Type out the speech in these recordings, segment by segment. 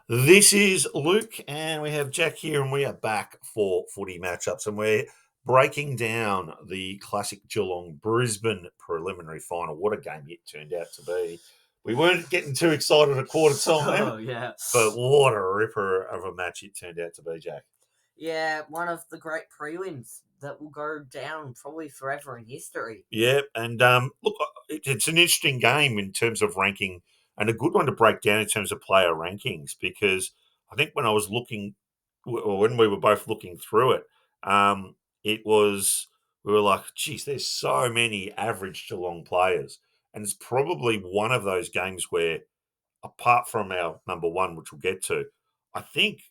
This is Luke, and we have Jack here, and we are back for footy matchups, and we're breaking down the classic Geelong Brisbane preliminary final. What a game it turned out to be. We weren't getting too excited at quarter time, Oh, yeah. but what a ripper of a match it turned out to be, Jack. Yeah, one of the great prelims that will go down probably forever in history. Yeah, and look, it's an interesting game in terms of ranking, and a good one to break down in terms of player rankings because I think when I was looking, or when we were both looking through it, it was we were like, geez, there's so many average Geelong players, and it's probably one of those games where, apart from our number one, which we'll get to, I think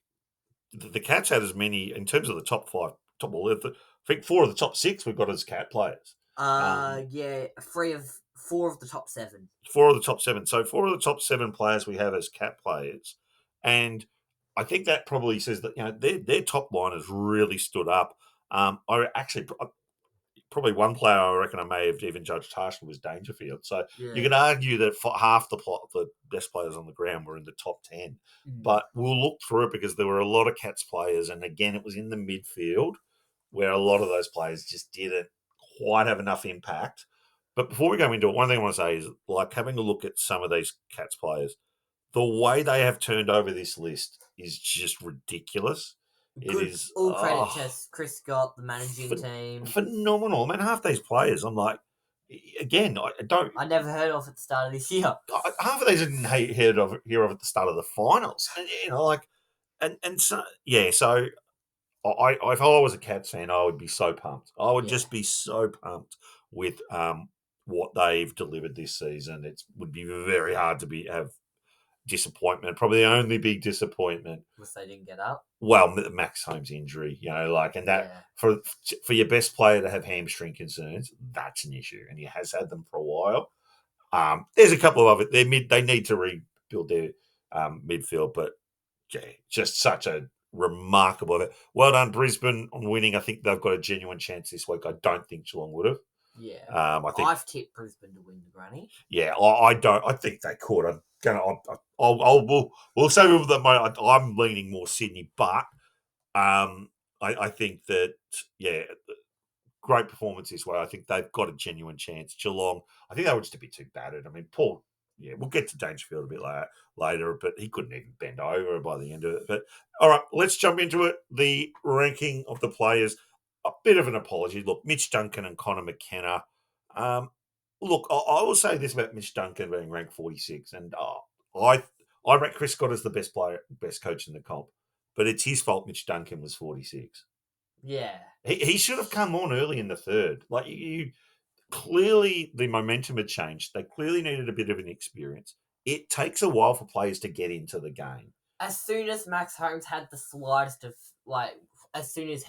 the Cats had as many in terms of the top five, top 11. I think four of the top six we've got as Cat players. Yeah, four of the top seven. Four of the top seven. So four of the top seven players we have as Cat players, and I think that probably says that their top line has really stood up. I actually probably one player I reckon I may have even judged harshly was Dangerfield. So you Yeah. could argue that for half the best players on the ground were in the top 10. But we'll look through it because there were a lot of Cats players, and again, it was in the midfield where a lot of those players just didn't quite have enough impact. But before we go into it, one thing I want to say is like having a look at some of these Cats players, the way they have turned over this list is just ridiculous. It Good. is All credit to Chris Scott, the managing team. phenomenal. I mean, half these players, I'm like, again, I don't. I never heard of at the start of this year. Half of these I didn't hear of at the start of the finals, and like, and so yeah. So if I was a Cats fan, I would be so pumped. I would Yeah. just be so pumped with what they've delivered this season. It would be very hard to have disappointment. Probably the only big disappointment Was they didn't get up. well, Max Holmes' injury, and that for your best player to have hamstring concerns, that's an issue, and he has had them for a while. There's a couple of it. They need to rebuild their midfield, but yeah, just such a remarkable event. Well done, Brisbane, on winning. I think they've got a genuine chance this week. I don't think Geelong would have. Yeah. I think I've tipped Brisbane to win the granny. Yeah, I don't. I think they could. I'm gonna. We'll say with the moment. I'm leaning more Sydney, but I think that yeah, great performance this way. I think they've got a genuine chance. Geelong, I think they were just a bit too battered. I mean, Paul. Yeah, we'll get to Dangerfield a bit later, but he couldn't even bend over by the end of it. But all right, let's jump into it. The ranking of the players. A bit of an apology. Look, Mitch Duncan and Connor McKenna. Um, Look, I will say this about Mitch Duncan being ranked 46, and I rank Chris Scott as the best player, best coach in the comp, but it's his fault Mitch Duncan was 46. Yeah. He should have come on early in the third. Like you clearly the momentum had changed. They clearly needed a bit of an experience. It takes a while for players to get into the game. As soon as Max Holmes had the slightest of as soon as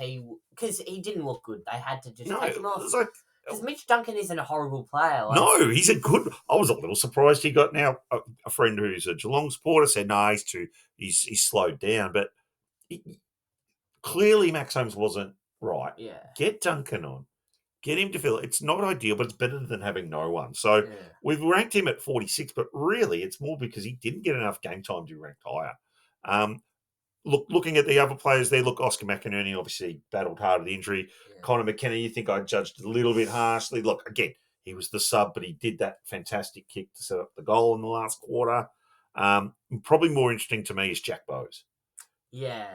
because he didn't look good, they had to just take him off. It's like Because Mitch Duncan isn't a horrible player. no, he's a good. I was a little surprised he got now a friend who's a Geelong supporter said no, he's slowed down, but clearly Max Holmes wasn't right. Yeah. Get Duncan on. Get him to feel it's not ideal, but it's better than having no one. So we've ranked him at 46, but really it's more because he didn't get enough game time to be ranked higher. Looking at the other players there, Oscar McInerney obviously battled hard with the injury. Yeah. Connor McKenna, you think I judged a little bit harshly. Look, again, he was the sub, but he did that fantastic kick to set up the goal in the last quarter. Probably more interesting to me is Jack Bowes. Yeah.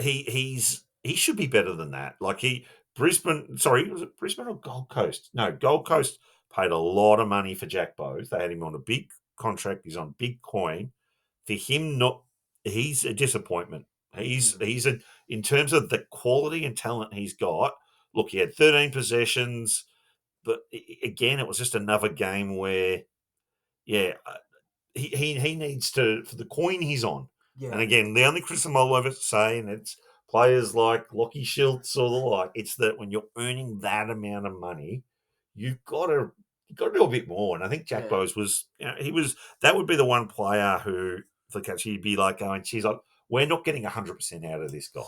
He should be better than that. Like Brisbane, was it Brisbane or Gold Coast? No, Gold Coast paid a lot of money for Jack Bowes. They had him on a big contract. He's on big coin. For him, he's a disappointment. He's in terms of the quality and talent he's got. Look, he had 13 possessions, but again, it was just another game where, he needs to for the coin he's on. Yeah. And again, the only criticism I'll ever say, and it's players like Lockie Schiltz or the like, it's that when you're earning that amount of money, you've got to do a bit more. And I think Jack Bowes was, that would be the one player who, for the Cats, you'd be like going, geez, we're not getting 100% out of this guy.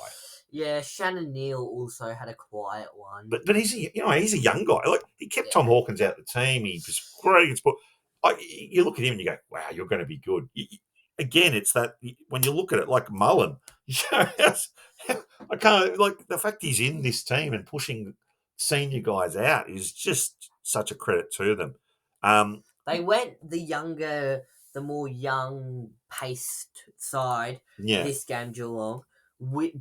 Yeah, Shannon Neal also had a quiet one. But he's a young guy. Like he kept Tom Hawkins out of the team. He was great at sport. You look at him and you go, wow, you're going to be good. again, it's that when you look at it like Mullen, I can't like the fact he's in this team and pushing senior guys out is just such a credit to them. They went the more young paced side Yeah. this game, Geelong.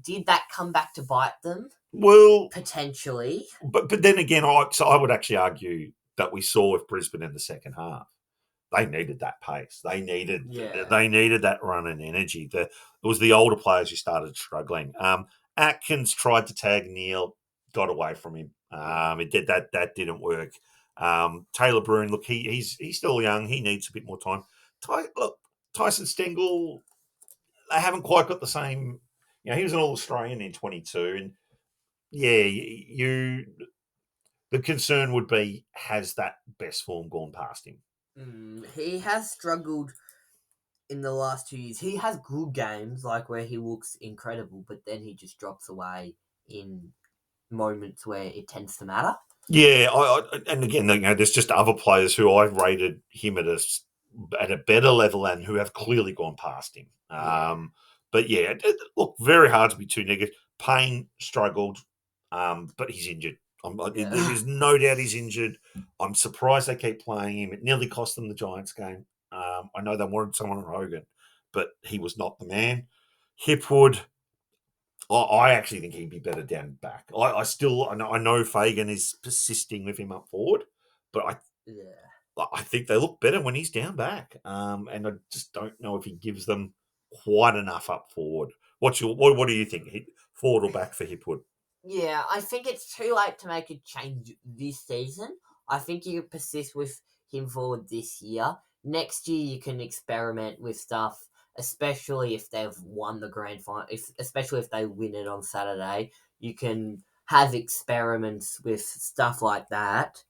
Did that come back to bite them? Well, potentially, but then again, I would actually argue that we saw with Brisbane in the second half. They needed that pace. They needed that run and energy. It was the older players who started struggling. Atkins tried to tag Neil, got away from him. It did that didn't work. Taylor Bruin, look, he's still young. He needs a bit more time. Tyson Stengel, they haven't quite got the same. He was an All Australian in 22, and the concern would be, has that best form gone past him? He has struggled in the last 2 years. He has good games, like where he looks incredible, but then he just drops away in moments where it tends to matter. Yeah, and again, there's just other players who I've rated him at a better level and who have clearly gone past him. But yeah, look, very hard to be too negative. Payne struggled, but he's injured. There is no doubt he's injured. I'm surprised they keep playing him. It nearly cost them the Giants game. I know they wanted someone on Hogan, but he was not the man. Hipwood, I actually think he'd be better down back. I know Fagan is persisting with him up forward, but I think they look better when he's down back. And I just don't know if he gives them quite enough up forward. What do you think? Forward or back for Hipwood? Yeah, I think it's too late to make a change this season. I think you can persist with him forward this year. Next year, you can experiment with stuff, especially if they've won the grand final. Especially if they win it on Saturday, you can have experiments with stuff like that.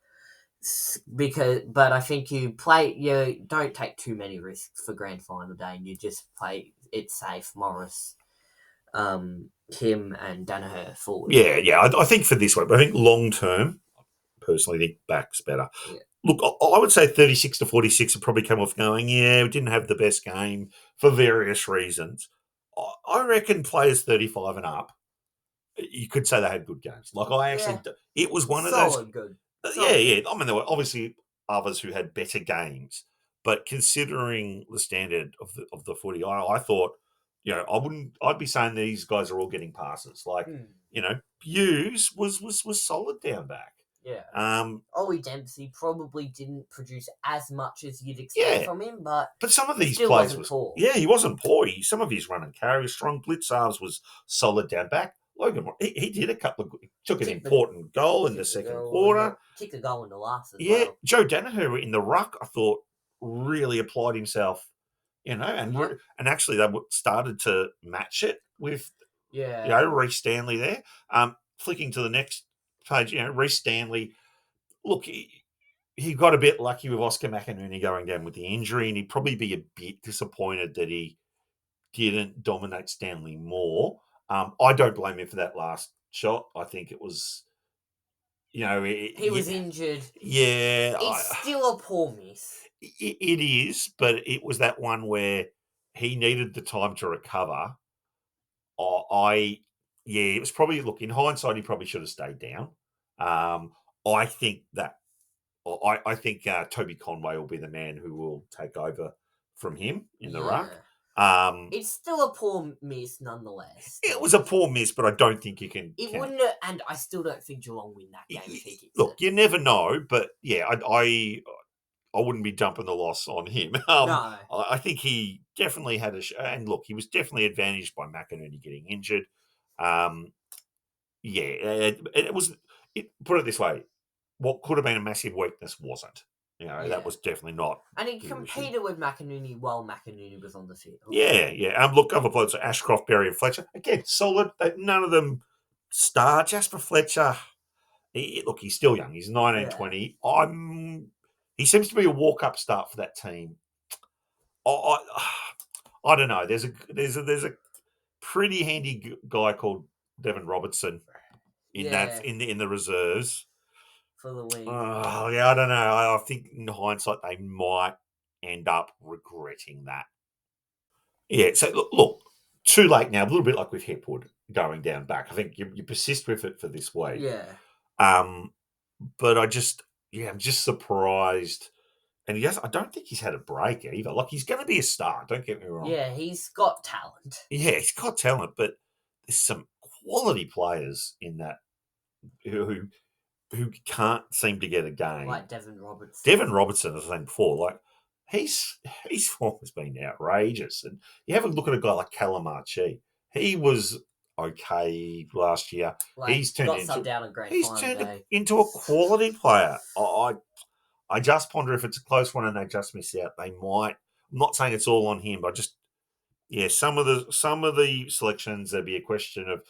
But I think you don't take too many risks for grand final day, and you just play it safe. Morris, him and Danaher forward. Yeah. I think for this one, but I think long term, personally, think back's better. Yeah. Look, I would say 36 to 46 would probably come off going, we didn't have the best game for various reasons. I reckon players 35 and up, you could say they had good games. Like it was one of those. Good. Yeah. I mean, there were obviously others who had better games, but considering the standard of the footy, I thought, I'd be saying these guys are all getting passes. Like, Hughes was solid down back. Yeah. Ollie Dempsey probably didn't produce as much as you'd expect from him, but some of these still plays wasn't poor. Yeah, he wasn't poor. Some of his run and carry was strong. Blitzarves was solid down back. Logan, he did a couple of took an important goal in the second quarter. Kicked a goal in the last as well. Yeah, Joe Danaher in the ruck, I thought, really applied himself, and actually they started to match it with Reece Stanley there. Flicking to the next page, Reece Stanley, look, he got a bit lucky with Oscar McInerney going down with the injury, and he'd probably be a bit disappointed that he didn't dominate Stanley more. I don't blame him for that last shot. I think it was, he was injured. Yeah, it's still a poor miss. It is, but it was that one where he needed the time to recover. It was probably, look, in hindsight, he probably should have stayed down. I think that I think Toby Conway will be the man who will take over from him in the ruck. It's still a poor miss, nonetheless. It was a poor miss, but I don't think you can. It wouldn't, and I still don't think Geelong win that game if he kicks Look, you never know, but yeah, I wouldn't be dumping the loss on him. No, I think he definitely had and look, he was definitely advantaged by McInerney getting injured. It was. Put it this way, what could have been a massive weakness wasn't. That was definitely not. And he competed with McInerney while McInerney was on the field. Yeah. Look, other players, so Ashcroft, Berry, and Fletcher, again, solid. None of them star. Jasper Fletcher, look, he's still young. He's 19, 20. He seems to be a walk-up start for that team. I don't know. There's a pretty handy guy called Devon Robertson in the reserves for the wing. I don't know. I think in hindsight they might end up regretting that. Yeah, so look, too late now, a little bit like with Hepwood going down back. I think you persist with it for this week. Yeah. Um, but I'm just surprised. And I don't think he's had a break either. Like, he's going to be a star, don't get me wrong. Yeah, he's got talent. Yeah, he's got talent, but there's some quality players in that who who can't seem to get a game. Like Devon Robertson. Devon Robertson, as I said before, like he's his form has been outrageous. And you have a look at a guy like Calamarchi. He was okay last year. Like, He's turned got into subbed out on grand he's final turned day. into a quality player. I just ponder if it's a close one and they just miss out. They might. I'm not saying it's all on him, but some of the selections there'd be a question of,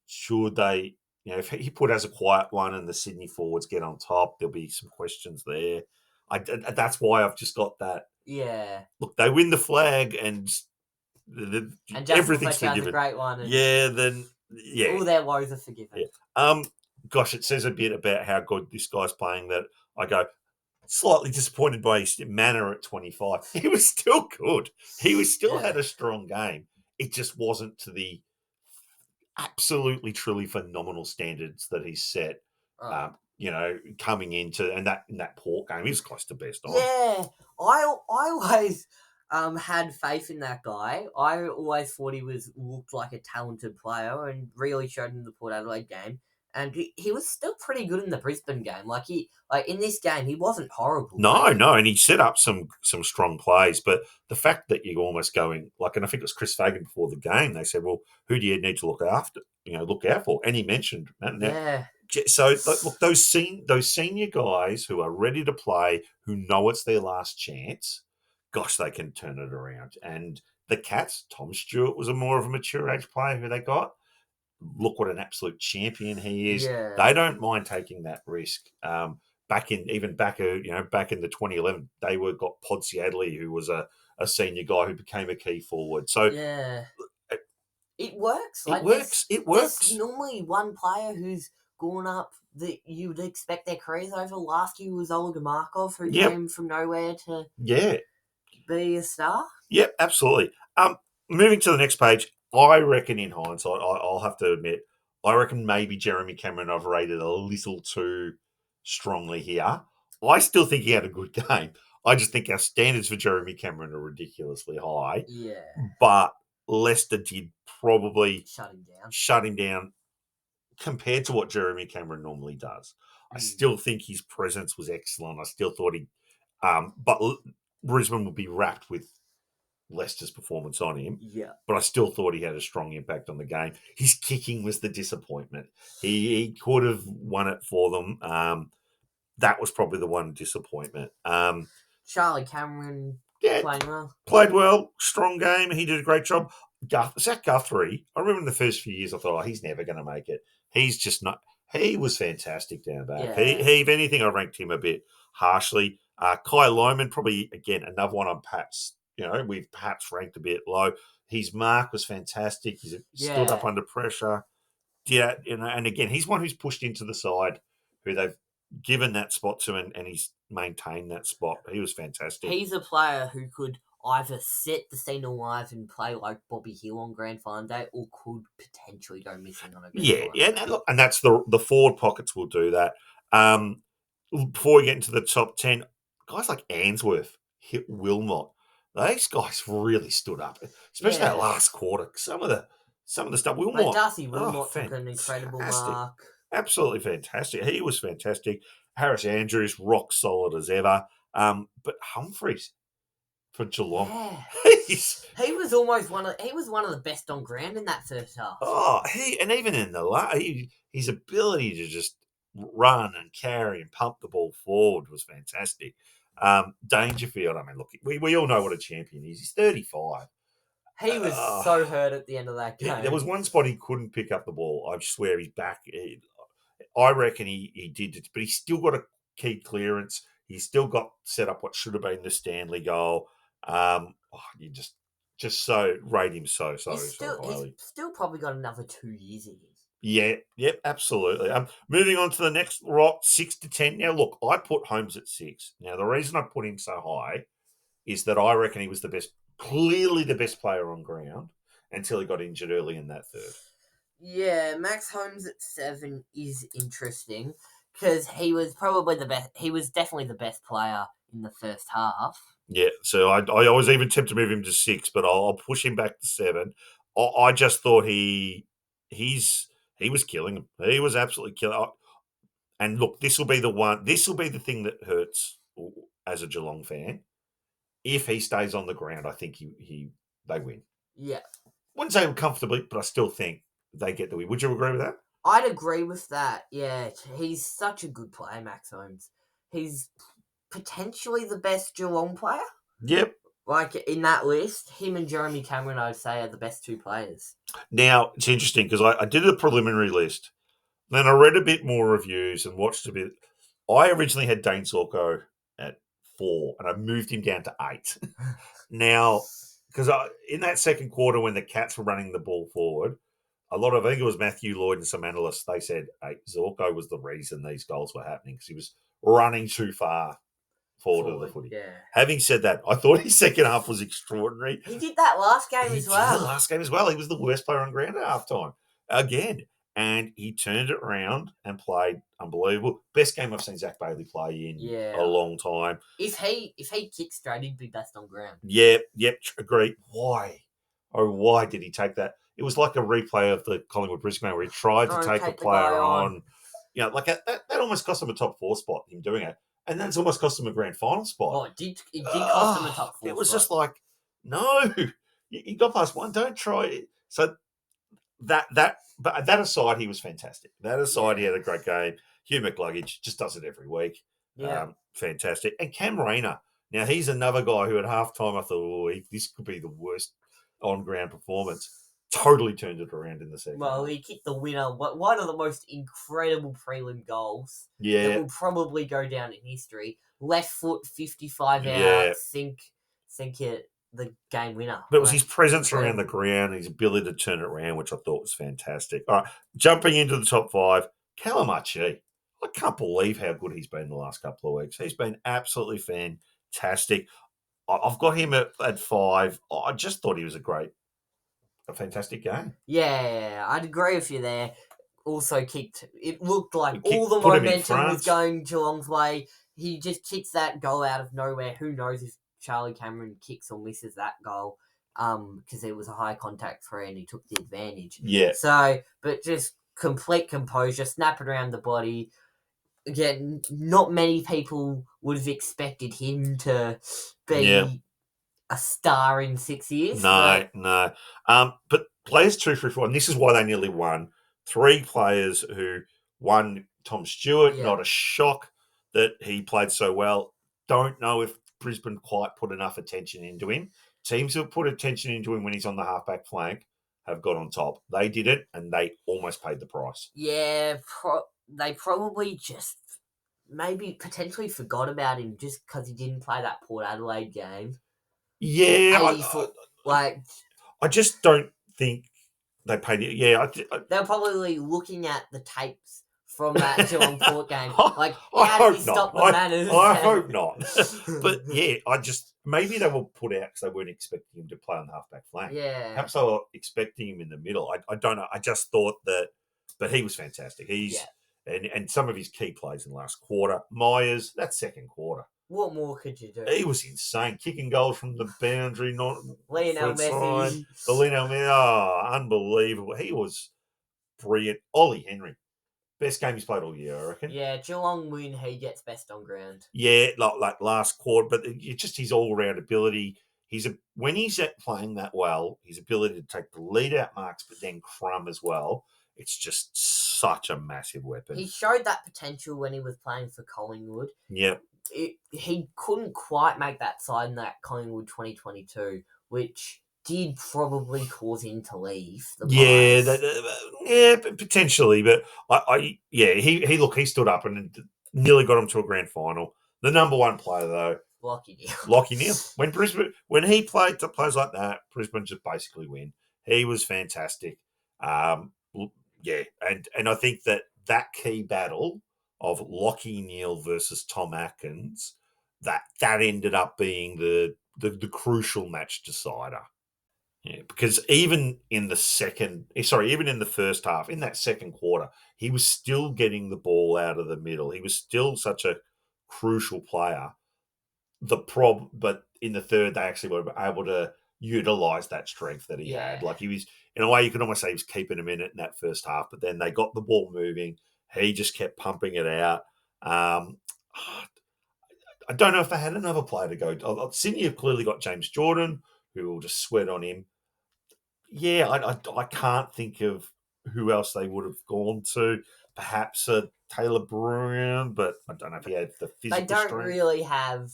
should they, if he put as a quiet one and the Sydney forwards get on top, there'll be some questions there. That's why I've just got that. Yeah. Look, they win the flag and And Justin everything's Fletcher has a forgiven. great one. And Yeah, then yeah, all their woes are forgiven. yeah. Gosh, it says a bit about how good this guy's playing that I go slightly disappointed by his manner at 25. He was still good. He still had a strong game. It just wasn't to the absolutely, truly phenomenal standards that he set. Oh. Coming into and that in that Port game, he was close to best on. Yeah, I always had faith in that guy. I always thought he looked like a talented player and really showed in the Port Adelaide game. And he was still pretty good in the Brisbane game. Like in this game, he wasn't horrible. No, and he set up some strong plays. But the fact that you're almost going like, and I think it was Chris Fagan before the game, they said, "Well, who do you need to look after? Look out for?" And he mentioned, Yeah. So look, those senior guys who are ready to play, who know it's their last chance, gosh, they can turn it around. And the Cats, Tom Stewart was a more of a mature age player who they got. Look what an absolute champion he is. Yeah. They don't mind taking that risk. Back in the 2011, they got Podsiadly, who was a senior guy who became a key forward. So Yeah. It works. it works. It works. There's normally one player who's gone up that you'd expect their careers over. Last year was Olga Markov, who came from nowhere to be a star. Yep, absolutely. Moving to the next page, I reckon in hindsight, I'll have to admit, I reckon maybe Jeremy Cameron I've rated a little too strongly here. I still think he had a good game. I just think our standards for Jeremy Cameron are ridiculously high. Yeah. But Leicester did probably shut him down compared to what Jeremy Cameron normally does. I Mm. still think his presence was excellent. I still thought but Brisbane would be wrapped with Leicester's performance on him. Yeah. But I still thought he had a strong impact on the game. His kicking was the disappointment. He could have won it for them. That was probably the one disappointment. Charlie Cameron playing well. Played well, strong game. He did a great job. Zach Guthrie, I remember in the first few years, I thought, he's never going to make it. He's just not. He was fantastic down back. Yeah. He, if anything, I ranked him a bit harshly. Kai Loman, probably, again, another one on Pat's. We've perhaps ranked a bit low. His mark was fantastic. He stood up under pressure. Yeah, and again, he's one who's pushed into the side, who they've given that spot to, and he's maintained that spot. He was fantastic. He's a player who could either set the scene alive and play like Bobby Hill on Grand Final Day, or could potentially go missing on a Grand Final Day. And that's the forward pockets will do that. Before we get into the top 10, guys like Ainsworth, Wilmot, these guys really stood up, especially that last quarter. Some of the stuff Wilmot. Like Darcy Wilmot took an incredible mark. Absolutely fantastic. He was fantastic. Harris Andrews, rock solid as ever. But Humphreys for Geelong. Yeah. He was one of the best on ground in that first half. And even in the his ability to just run and carry and pump the ball forward was fantastic. Dangerfield, I mean, look, we all know what a champion is. He's 35. He was so hurt at the end of that game. There was one spot he couldn't pick up the ball. I swear he's back. I reckon he did it, but he's still got a key clearance. He's still got set up what should have been the Stanley goal. You just so rate him so highly. He's still probably got another 2 years in him. Yeah, yep, absolutely. Moving on to the next rock, 6 to 10. Now, look, I put Holmes at 6. Now, the reason I put him so high is that I reckon he was the best clearly the best player on ground until he got injured early in that third. Yeah, Max Holmes at 7 is interesting because he was probably the best. He was definitely the best player in the first half. Yeah, so I was even tempted to move him to 6, but I'll push him back to 7. I just thought he was killing him. He was absolutely killing. And look, this will be the one. This will be the thing that hurts as a Geelong fan. If he stays on the ground, I think they win. Yeah, Wouldn't say comfortably, but I still think they get the win. Would you agree with that? I'd agree with that. Yeah, he's such a good player, Max Holmes. He's potentially the best Geelong player. Yep. Like, in that list, him and Jeremy Cameron, I'd say, are the best 2 players. Now, it's interesting because I did a preliminary list. Then I read a bit more reviews and watched a bit. I originally had Dane Zorko at 4, and I moved him down to 8. Now, because in that second quarter when the Cats were running the ball forward, I think it was Matthew Lloyd and some analysts, they said, hey, Zorko was the reason these goals were happening because he was running too far forward of the footy. Yeah. Having said that, I thought his second half was extraordinary. He did that last game as well. He did the last game as well. He was the worst player on ground at halftime. Again. And he turned it around and played unbelievable. Best game I've seen Zach Bailey play in a long time. If he kicks straight, he'd be best on ground. Yep, agree. Why? Oh, why did he take that? It was like a replay of the Collingwood Brisbane where he tried to take a player on. You know, like that almost cost him a top 4 spot, him doing it. And that's almost cost him a grand final spot. Oh, it did cost him a top 4 It was spot. just like, no, you got past one, don't try it. So but that aside, he was fantastic. That aside, he had a great game. Hugh McLuggage just does it every week. Yeah. Fantastic. And Cam Rayner. Now, he's another guy who at halftime I thought, this could be the worst on-ground performance. Totally turned it around in the second. Well, he kicked the winner. One of the most incredible prelim goals. Yeah. That will probably go down in history. Left foot, 55 out, sink it. The game winner. But it was his presence around the ground, his ability to turn it around, which I thought was fantastic. All right, jumping into the top 5, Calamachi. I can't believe how good he's been the last couple of weeks. He's been absolutely fantastic. I've got him at 5. I just thought he was a fantastic game. Yeah, I'd agree with you there. Also it looked like all the momentum was going Geelong's way. He just kicks that goal out of nowhere. Who knows if Charlie Cameron kicks or misses that goal, because it was a high contact throw and he took the advantage. Yeah. So, but just complete composure, snap it around the body. Again, not many people would have expected him to be a star in 6 years. No. But players 2, 3, 4, and this is why they nearly won. 3 players who won. Tom Stewart, not a shock that he played so well. Don't know if Brisbane quite put enough attention into him. Teams who have put attention into him when he's on the halfback flank have got on top. They didn't, and they almost paid the price. Yeah, they probably just maybe potentially forgot about him just because he didn't play that Port Adelaide game. Yeah. I just don't think they paid it. Yeah. They're probably looking at the tapes from that Geelong Port game. Like, I how did he stop the manners? I hope not. But yeah, maybe they were put out because they weren't expecting him to play on the halfback flank. Yeah. Perhaps they were expecting him in the middle. I don't know. I just thought that, but he was fantastic. And some of his key plays in the last quarter. Myers, that second quarter. What more could you do? He was insane. Kicking goals from the boundary, not Lionel Messi. The Lionel Messi. Unbelievable. He was brilliant. Ollie Henry. Best game he's played all year, I reckon. Yeah, Geelong win, he gets best on ground. Yeah, like last quarter, but just his all-round ability. When he's playing that well, his ability to take the lead-out marks, but then crumb as well, it's just such a massive weapon. He showed that potential when he was playing for Collingwood. Yep. He couldn't quite make that side in that Collingwood 2022, which did probably cause him to leave. Potentially, but he stood up and nearly got him to a grand final. The number 1 player though, Lachie Neale. When he played to players like that, Brisbane just basically win. He was fantastic. And I think that key battle of Lachie Neale versus Tom Atkins, that ended up being the the crucial match decider. Yeah, because even in the first half, in that second quarter, he was still getting the ball out of the middle. He was still such a crucial player. But in the third, they actually were able to utilize that strength that he had. Like he was, in a way, you could almost say he was keeping him in it in that first half. But then they got the ball moving. He just kept pumping it out. Um, I don't know if they had another player to go. Sydney have clearly got James Jordan, who will just sweat on him. Yeah, I can't think of who else they would have gone to. Perhaps Taylor Brown, but I don't know if he had the They physical don't strength. really have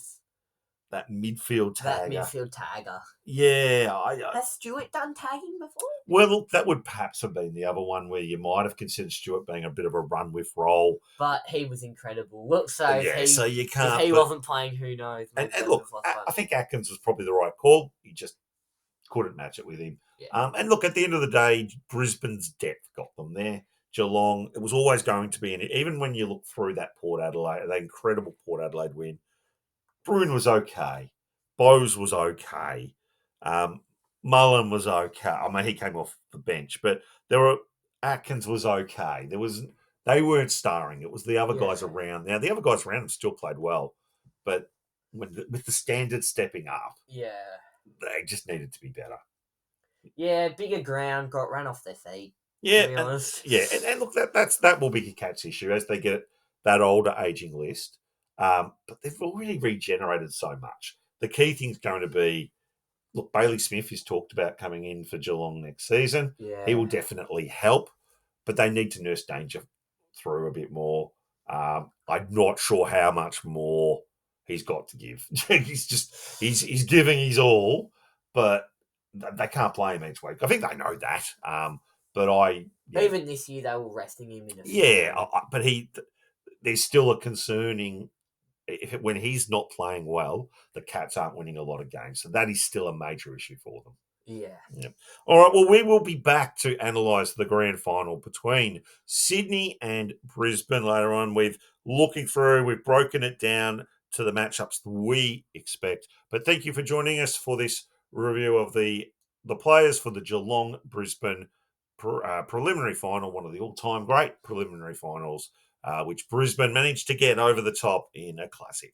That midfield that tagger. midfield tagger. Yeah, Has Stewart done tagging before? well, that would perhaps have been the other one where you might have considered Stewart being a bit of a run with role. But he was incredible. Look, so Yeah, so you if can't. he But, wasn't playing, who knows? and, Maybe and they would look, have lost I by think Atkins was probably the right call. He just couldn't match it with him. Yeah. And look, at the end of the day, Brisbane's depth got them there. Geelong, it was always going to be in it. Even when you look through that that incredible Port Adelaide win, Bruin was okay. Bowes was okay. Um, Mullen was okay. I mean, he came off the bench, but Atkins was okay. They weren't starring. It was the other guys Yeah. around. Now the other guys around them still played well, but with the standards stepping up, Yeah. they just needed to be better. Yeah, bigger ground, got run off their feet. Yeah, To be honest. and look, that will be a Cats issue as they get that older aging list. But they've already regenerated so much. The key thing's going to be, look, Bailey Smith is talked about coming in for Geelong next season. He will Yeah. definitely help, but they need to nurse danger through a bit more. I'm not sure how much more he's got to give. he's giving his all, but they can't play him each week. I think they know that. But Even this year, they were resting him in a few yeah, games. but there's still a concerning when he's not playing well, the Cats aren't winning a lot of games. So that is still a major issue for them. Yeah. Yeah. All right. Well, we will be back to analyse the grand final between Sydney and Brisbane later on. We've broken it down to the matchups we expect. But thank you for joining us for this review of the players for the Geelong Brisbane preliminary final, one of the all-time great preliminary finals, which Brisbane managed to get over the top in a classic.